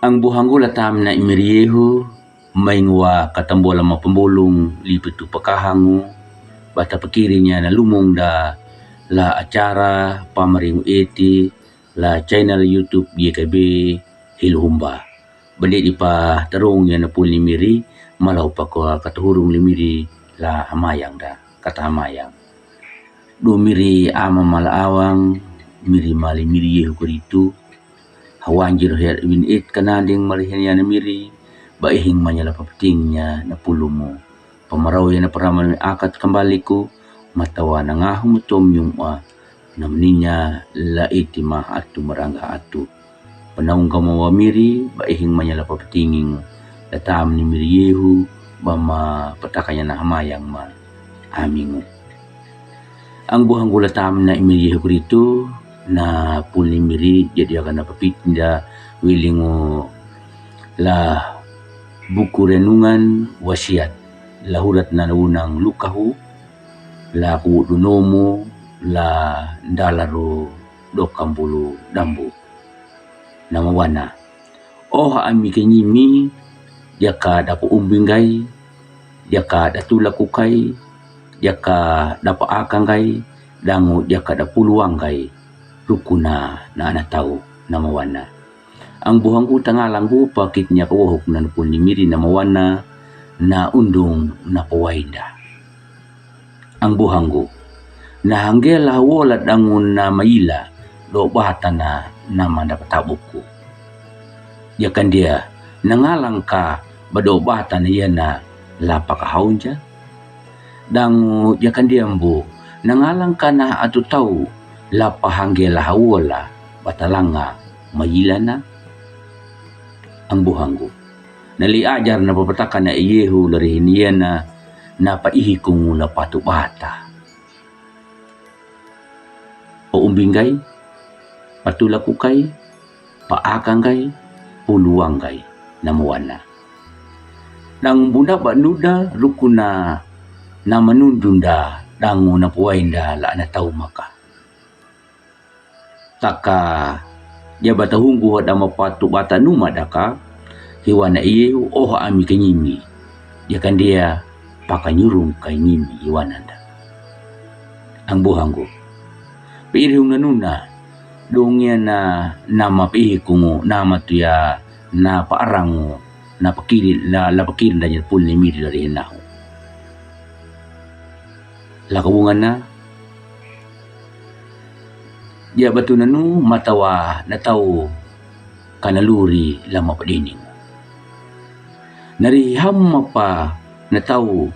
Ang buhanggula tam na imiriyehu maingwa katambola mapambulong lipitu pakahangu bata pakirinya na lumong da la acara pamaringu eti la channel YouTube YKB Hiluhumba. Balik di pa terung yang napul limiri malau pa ko katuhurung limiri la hamayang da kata hamayang. Do miri ama malaawang miri mali miri yehu kuritu hawanjir her win it kananding malihin yan miri baihing manyala papatingnya na pulumo pamaraw yan na paramal akat kembali ko matawa na nga humutom yung namninya la itima atu marangga atu panahong kamawa miri baihing manyala papatinging latam ni miri yehu bama patakanya na hamayang ma amingo. Ang buhang gulatam na imiri yehu kurito na puli miri jadi akan napapinda wilingo la buku renungan wasiat lahurat na naunang lukahu la kudunomo la dalaro dokambulu dambu namawana oha ami kenyimi yaka dapo umbingay yaka datulakukai yaka dapo akangay dangu yaka dapuluangay rukuna na anataw na mawana. Ang buhang utang alang pakit niya kawahok na napul ni miri na mawana na undong na pawaida. Ang buhanggo na hanggela walat dangun na maila do bata na naman dapatabok ko. Yakan dia nangalang ka bado bata na yan na lapakahawon dya. Dangu yakan dia mbu nangalang ka na ato tau lapahanggela hawala batalanga mayila na ang buhanggo. Naliajar na papatakan na iyehu larihin niya na napaihi kong lapatu bata. Paumbingay, patulakukay, paakangay, puluangay na muwana. Nang bunda banuda rukuna na manundunda dangu na puwainda la na tau maka. Taka dia batahunggu ada mapatu bata numa daka hiwana iye oh ami kenyimi dia kan dia pakanyurung kay nyimi iwananda ang buhanggo pirihung nanuna dongnya na nama pihi kungu nama tu ya na paarang na pakiri la pakiri danya pul ni miri dari hinahu la kabungan na dia batu nanu matawa na tau kanaluri lama padining. Nariham mapa na tau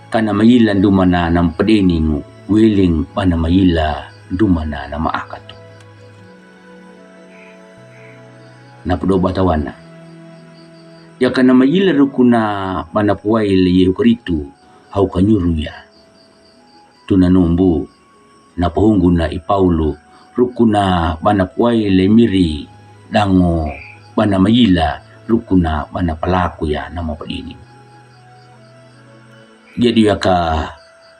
kana mayilan dumana ng padining wiling pa na mayila dumana na maakato. Napudo batawan na. Ya kana mayila rukuna panapuay liyehu karitu hau kanyuruya. Tunanumbu napahunggu na ipaulo rukuna banapuay lemiri dango bana mayila rukuna bana palaku ya nama padini. Jadi ka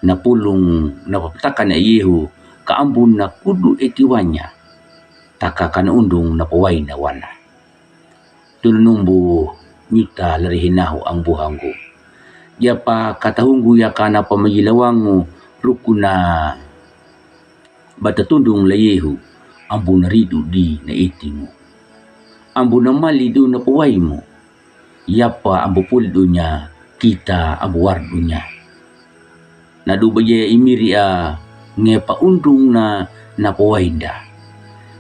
napulung napapatakan na iyehu kaambun na kudu etiwanya takakan undung napaway na wana. Tunumbu nyuta larihinahu ang buhanggo. Ya pa katahunggu ya kana pamayilawangu rukuna batatundong layehu ambu naridu di na itimu ambu na malidu na paway mo yapa ambu puldo niya kita ambu wardo niya nadubaya imiri nge paundong na napaway da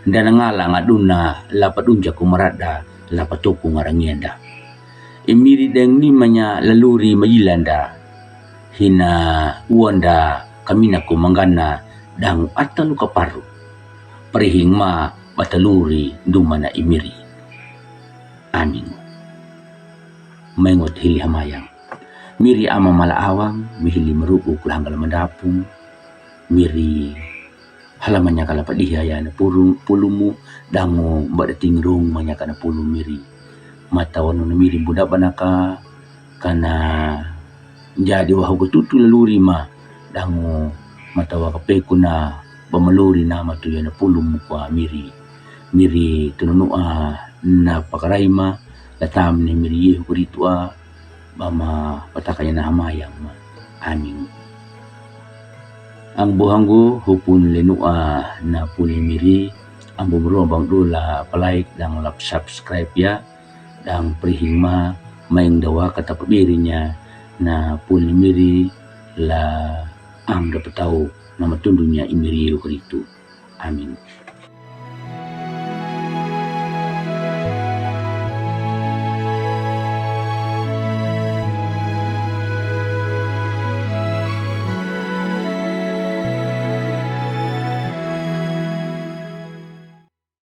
nda nangala nga dun na lapadunja kumarada lapatoko ngarangyanda imiri deng ni manya laluri mayilanda hina uanda kamina kumanggana dang atalu kaparu perihing ma bataluri dumana imiri amin mengot hili hamayang miri ama malaawang mihili meruku kulanggal mandapung miri halamannya kalapadiha ya na pulumu dango badating rung manya kana pulu miri matawan na miri budak banaka kana jadi wahu tutu laluri ma dango matawa kape kuna bamaluri nama tu yana pulum kwa miri tununua na pakaraima latam ni miriye ko rito bama patakanya na hamayang aning ang buhanggo hupun lenua na pulimiri ang bubro bang dula palike dan lap subscribe ya dan perihima maing dawa kata pabirinya na pulimiri la ang dapat tahu nama tundunya imiri ko rito. Amin.